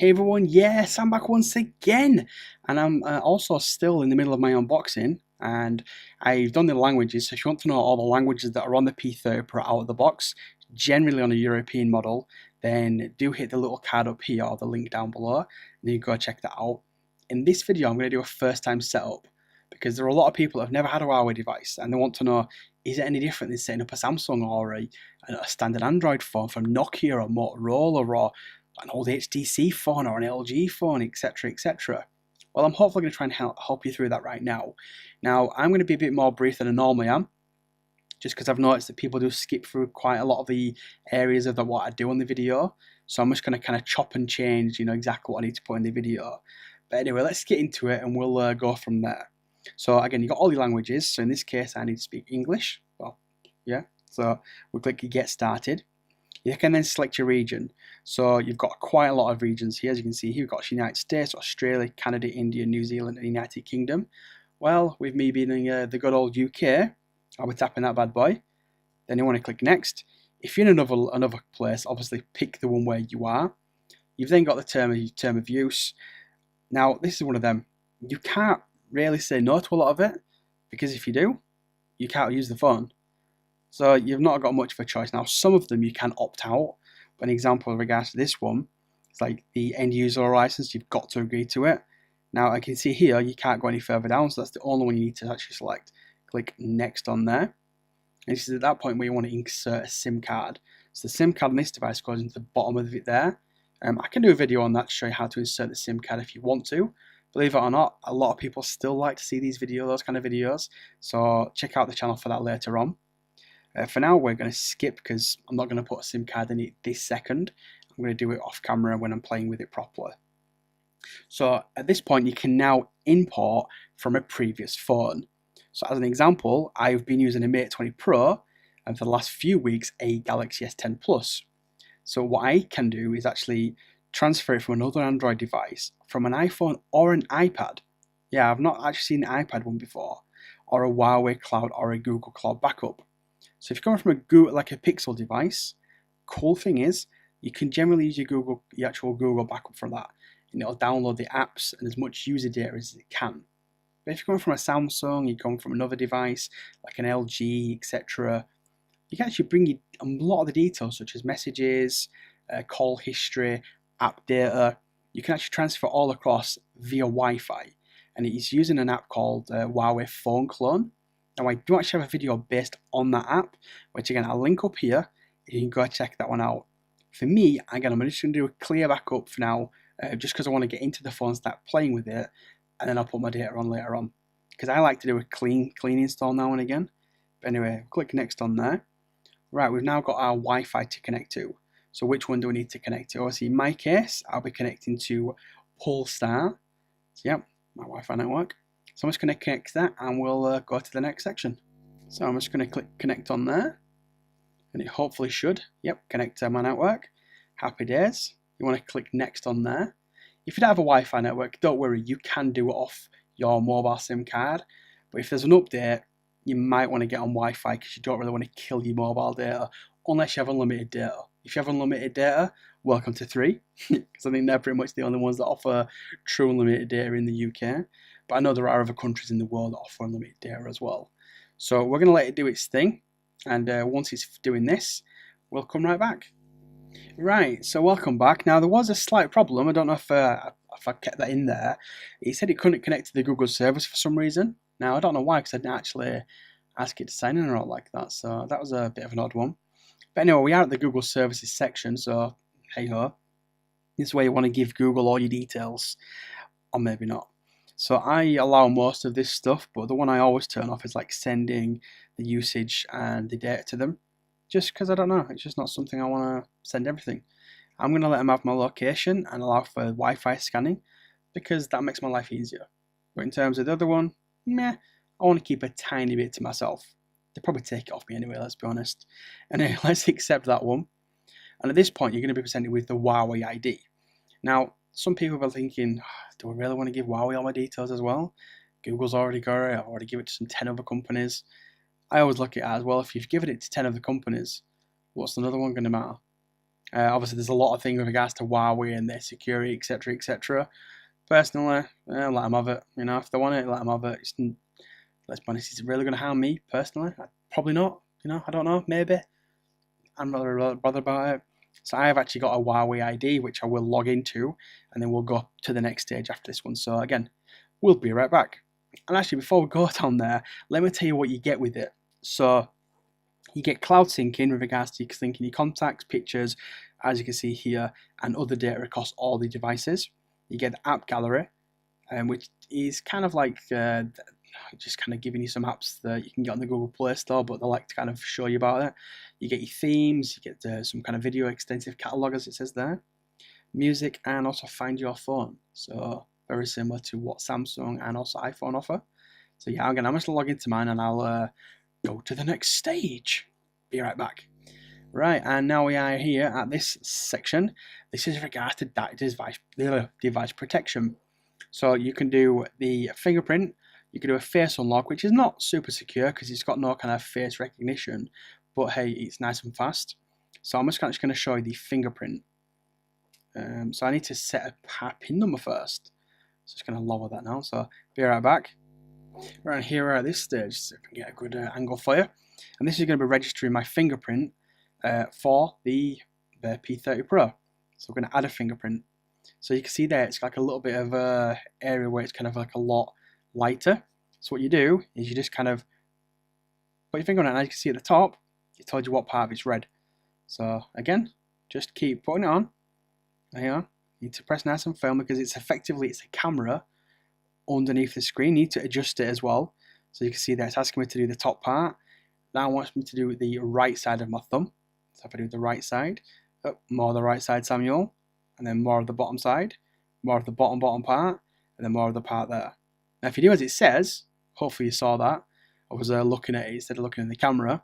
Hey everyone, yes, I'm back once again, and I'm also still in the middle of my unboxing, and I've done the languages. So if you want to know all the languages that are on the P30 Pro out of the box, generally on a European model, then do hit the little card up here or the link down below, and you go check that out. In this video, I'm going to do a first time setup because there are a lot of people that have never had a Huawei device, and they want to know, is it any different than setting up a Samsung or a standard Android phone from Nokia or Motorola or an old HTC phone or an LG phone, etc, etc. Well, I'm hopefully going to try and help you through that right now. Now, I'm going to be a bit more brief than I normally am, just because I've noticed that people do skip through quite a lot of the areas of what I do on the video. So I'm just going to kind of chop and change, exactly what I need to put in the video. But anyway, let's get into it and we'll go from there. So again, you've got all the languages. So in this case, I need to speak English. Well, yeah. So we'll click Get Started. You can then select your region. So you've got quite a lot of regions here. As you can see here, we've got United States, Australia, Canada, India, New Zealand, and United Kingdom. Well, with me being the good old UK, I'll be tapping that bad boy. Then you want to click Next. If you're in another place, obviously pick the one where you are. You've then got the term of use. Now, this is one of them. You can't really say no to a lot of it, because if you do, you can't use the phone. So you've not got much of a choice. Now, some of them you can opt out. But an example in regards to this one, it's like the end user license, you've got to agree to it. Now, I can see here, you can't go any further down, so that's the only one you need to actually select. Click Next on there. And this is at that point where you want to insert a SIM card. So the SIM card on this device goes into the bottom of it there. I can do a video on that to show you how to insert the SIM card if you want to. Believe it or not, a lot of people still like to see these videos, those kind of videos. So check out the channel for that later on. For now, we're going to skip because I'm not going to put a SIM card in it this second. I'm going to do it off camera when I'm playing with it properly. So at this point, you can now import from a previous phone. So as an example, I've been using a P30 Pro and for the last few weeks a Galaxy S10 Plus. So what I can do is actually transfer it from another Android device, from an iPhone or an iPad. Yeah, I've not actually seen the iPad one before, or a Huawei Cloud or a Google Cloud backup. So if you're coming from a Google, like a Pixel device, cool thing is you can generally use your actual Google backup for that, and it'll download the apps and as much user data as it can. But if you're coming from a Samsung, you're coming from another device like an LG, etc., you can actually bring a lot of the details such as messages, call history, app data. You can actually transfer all across via Wi-Fi, and it's using an app called Huawei Phone Clone. Now, I do actually have a video based on that app, which again I'll link up here. You can go check that one out. For me, again, I'm just going to do a clear backup for now, just because I want to get into the phone, start playing with it, and then I'll put my data on later on. Because I like to do a clean install now and again. But anyway, click Next on there. Right, we've now got our Wi-Fi to connect to. So which one do we need to connect to? Obviously, in my case, I'll be connecting to Pullen. So, yep, my Wi-Fi network. So I'm just going to connect that and we'll go to the next section. So I'm just going to click Connect on there. And it hopefully should, yep, connect to my network. Happy days. You want to click Next on there. If you don't have a Wi-Fi network, don't worry, you can do it off your mobile SIM card. But if there's an update, you might want to get on Wi-Fi because you don't really want to kill your mobile data unless you have unlimited data. If you have unlimited data, welcome to 3, because I think they're pretty much the only ones that offer true unlimited data in the UK. But I know there are other countries in the world that offer unlimited data as well. So we're going to let it do its thing, and once it's doing this, we'll come right back. Right, so welcome back. Now there was a slight problem. I don't know if I kept that in there. It said it couldn't connect to the Google service for some reason. Now I don't know why, because I didn't actually ask it to sign in or all like that. So that was a bit of an odd one. But anyway, we are at the Google services section, so hey ho. This is where you want to give Google all your details, or maybe not. So I allow most of this stuff, but the one I always turn off is like sending the usage and the data to them. Just because I don't know, it's just not something I want to send everything. I'm going to let them have my location and allow for Wi-Fi scanning because that makes my life easier. But in terms of the other one, meh, I want to keep a tiny bit to myself. They'll probably take it off me anyway, let's be honest. Anyway, let's accept that one. And at this point, you're going to be presented with the Huawei ID. Now, some people are thinking, do I really want to give Huawei all my details as well? Google's already got it, I've already given it to some 10 other companies. I always look at it as well, if you've given it to 10 other companies, what's another one going to matter? Obviously, there's a lot of things with regards to Huawei and their security, etc., etc. Personally, let them have it. You know, if they want it, let them have it. Let's be honest, is it really going to harm me personally? Probably not. You know, I don't know. Maybe. I'm rather bothered about it. So I've actually got a Huawei ID, which I will log into, and then we'll go to the next stage after this one. So again, we'll be right back. And actually, before we go down there, let me tell you what you get with it. So you get cloud syncing with regards to syncing your contacts, pictures, as you can see here, and other data across all the devices. You get the app gallery, which is kind of like just kind of giving you some apps that you can get on the Google Play Store, but they like to kind of show you about it. You get your themes, you get some kind of video extensive catalog, as it says there, music, and also find your phone. So very similar to what Samsung and also iPhone offer. So yeah, again, I'm just going to log into mine and I'll go to the next stage. Be right back. Right, and now we are here at this section. This is regards to device protection. So you can do the fingerprint, you can do a face unlock, which is not super secure because it's got no kind of face recognition, but hey, it's nice and fast. So I'm just going to show you the fingerprint. So I need to set a PIN number first. So just going to lower that now, so be right back. Right, here we're at this stage, so I can get a good angle for you. And this is going to be registering my fingerprint for the P30 Pro. So we're going to add a fingerprint. So you can see there, it's like a little bit of a area where it's kind of like a lot lighter. So what you do is you just kind of put your finger on it, and as you can see at the top, it told you what part of it's red. So again, just keep putting it on. There you are. You need to press nice and firm because it's a camera underneath the screen. You need to adjust it as well. So you can see that it's asking me to do the top part. Now it wants me to do the right side of my thumb. So if I do the right side, more of the right side, Samuel, and then more of the bottom side, more of the bottom part, and then more of the part there. Now if you do as it says, hopefully you saw that. I was looking at it instead of looking at the camera.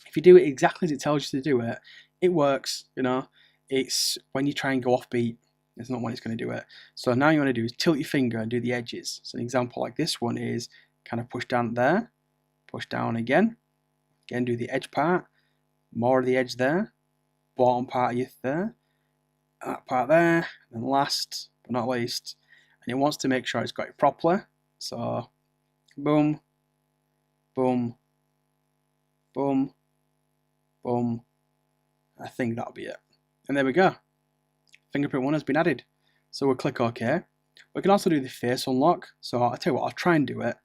If you do it exactly as it tells you to do it, it works, you know. It's when you try and go off beat, it's not when it's going to do it. So now you want to do is tilt your finger and do the edges. So an example like this one is kind of push down there, push down again do the edge part, more of the edge there, bottom part of your there, that part there, and last but not least, and it wants to make sure it's got it properly. So boom, boom, boom, boom. I think that'll be it. And there we go. Fingerprint 1 has been added. So we'll click OK. We can also do the face unlock. So I'll tell you what, I'll try and do it.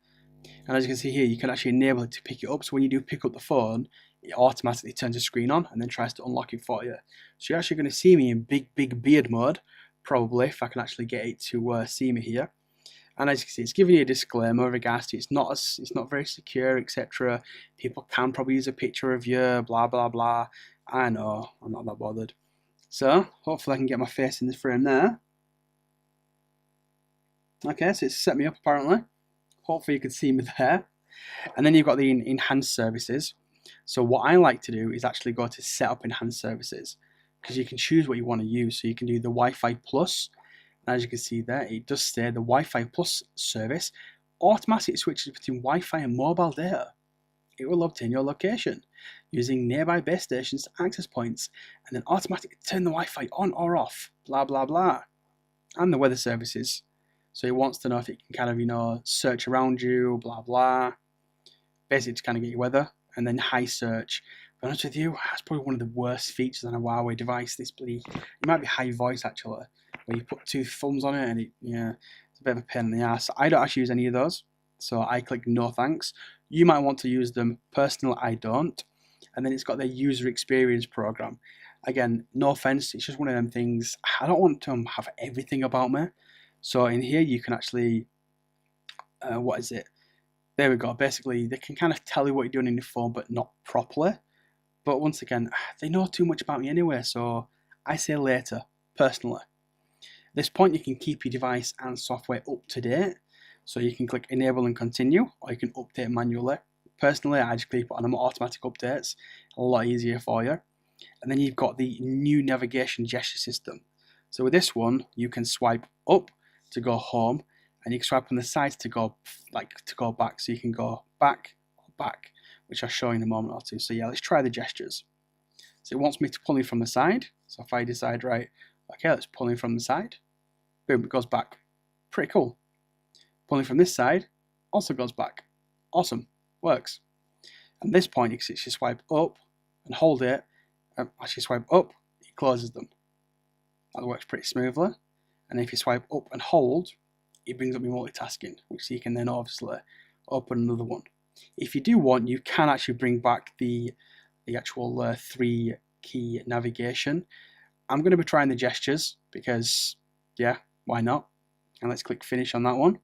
And as you can see here, you can actually enable it to pick it up. So when you do pick up the phone, it automatically turns the screen on and then tries to unlock it for you. So you're actually going to see me in big beard mode, probably, if I can actually get it to see me here. And as you can see, it's giving you a disclaimer with regards to it's not very secure, etc. People can probably use a picture of you, blah blah blah. I know, I'm not that bothered. So hopefully I can get my face in the frame there. Okay, so it's set me up apparently. Hopefully you can see me there. And then you've got the enhanced services. So what I like to do is actually go to set up enhanced services, because you can choose what you want to use. So you can do the Wi-Fi Plus. And as you can see there, it does say the Wi-Fi Plus service automatically switches between Wi-Fi and mobile data. It will obtain your location using nearby base stations access points and then automatically turn the Wi-Fi on or off, blah blah blah. And the weather services. So it wants to know if it can kind of, you know, search around you, blah blah. Basically to kind of get your weather. And then high search. To be honest with you, that's probably one of the worst features on a Huawei device. This bloody, it might be high voice actually, where you put two thumbs on it and it's a bit of a pain in the ass. I don't actually use any of those, so I click no thanks. You might want to use them. Personally, I don't. And then it's got their user experience program. Again, no offense, it's just one of them things. I don't want to have everything about me. So in here you can actually, what is it? There we go. Basically, they can kind of tell you what you're doing in your phone, but not properly. But once again, they know too much about me anyway, so I say later, personally. At this point, you can keep your device and software up to date. So you can click enable and continue, or you can update manually. Personally, I just keep it on automatic updates, a lot easier for you. And then you've got the new navigation gesture system. So with this one, you can swipe up to go home, and you can swipe on the sides to go back. So you can go back or back, which I'll show you in a moment or two. So yeah, let's try the gestures. So it wants me to pull in from the side. So if I decide, right, okay, let's pull in from the side, boom, it goes back. Pretty cool. Pulling from this side also goes back. Awesome, works. At this point, you can swipe up and hold it. As you swipe up, it closes them. That works pretty smoothly. And if you swipe up and hold, it brings up your multitasking, which you can then obviously open another one. If you do want, you can actually bring back the actual 3-key navigation. I'm going to be trying the gestures because, yeah, why not? And let's click finish on that one.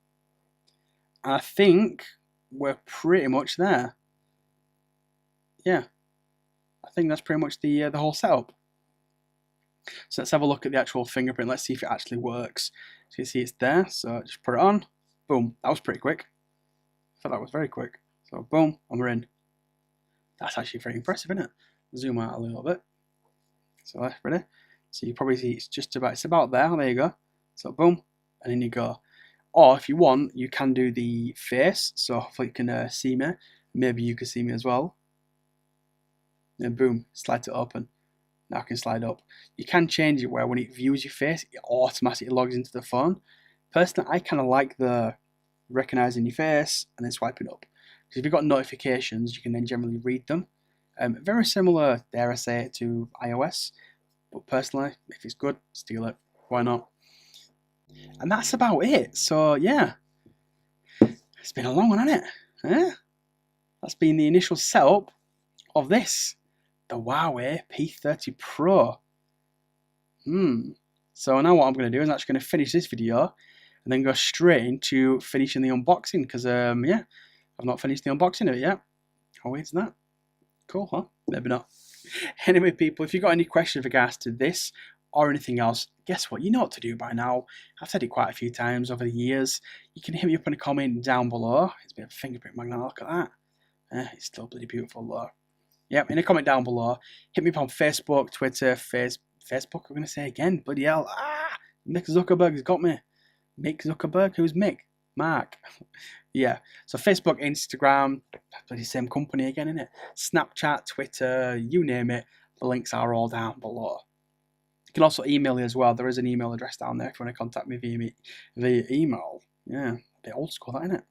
And I think we're pretty much there. Yeah, I think that's pretty much the whole setup. So let's have a look at the actual fingerprint. Let's see if it actually works. So you see it's there. So just put it on. Boom. That was pretty quick. I thought that was very quick. So boom, and we're in. That's actually very impressive, isn't it? Zoom out a little bit. So ready? So you probably see it's about there. There you go. So boom, and in you go. Or if you want, you can do the face. So hopefully you can see me. Maybe you can see me as well. And boom, slide it open. Now I can slide up. You can change it where when it views your face, it automatically logs into the phone. Personally, I kind of like the recognizing your face and then swiping up. Because if you've got notifications, you can then generally read them. Very similar, dare I say it, to iOS. But personally, if it's good, steal it. Why not? And that's about it. So yeah, it's been a long one, hasn't it? Eh? That's been the initial setup of this. The Huawei P30 Pro. So now what I'm going to do is I'm actually going to finish this video and then go straight into finishing the unboxing because, yeah, I've not finished the unboxing of it yet. How weird is that? Cool, huh? Maybe not. Anyway, people, if you've got any questions with regards to this or anything else, guess what? You know what to do by now. I've said it quite a few times over the years. You can hit me up in a comment down below. It's a bit of a fingerprint magnet. Look at that. It's still bloody beautiful though. Yep, in a comment down below. Hit me up on Facebook, Twitter, Facebook, I'm going to say again. Bloody hell. Mick Zuckerberg's got me. Mick Zuckerberg? Who's Mick? Mark. Yeah. So Facebook, Instagram, bloody same company again, innit? Snapchat, Twitter, you name it. The links are all down below. You can also email me as well. There is an email address down there if you want to contact me via email. Yeah, a bit old school, that, innit?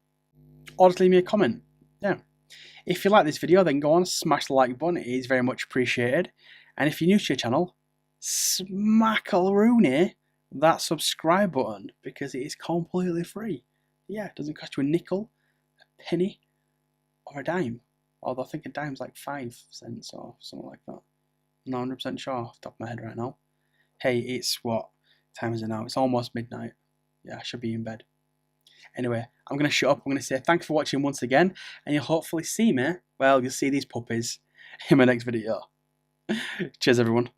Or just leave me a comment. Yeah. If you like this video, then go on, smash the like button. It is very much appreciated. And if you're new to your channel, smack-a-rooney that subscribe button because it is completely free. Yeah, it doesn't cost you a nickel, a penny, or a dime. Although I think a dime's like 5 cents or something like that. I'm not 100% sure off the top of my head right now. Hey, it's what time is it now? It's almost midnight. Yeah, I should be in bed. Anyway, I'm going to shut up. I'm going to say thanks for watching once again. And you'll hopefully see me, well, you'll see these puppies in my next video. Cheers, everyone.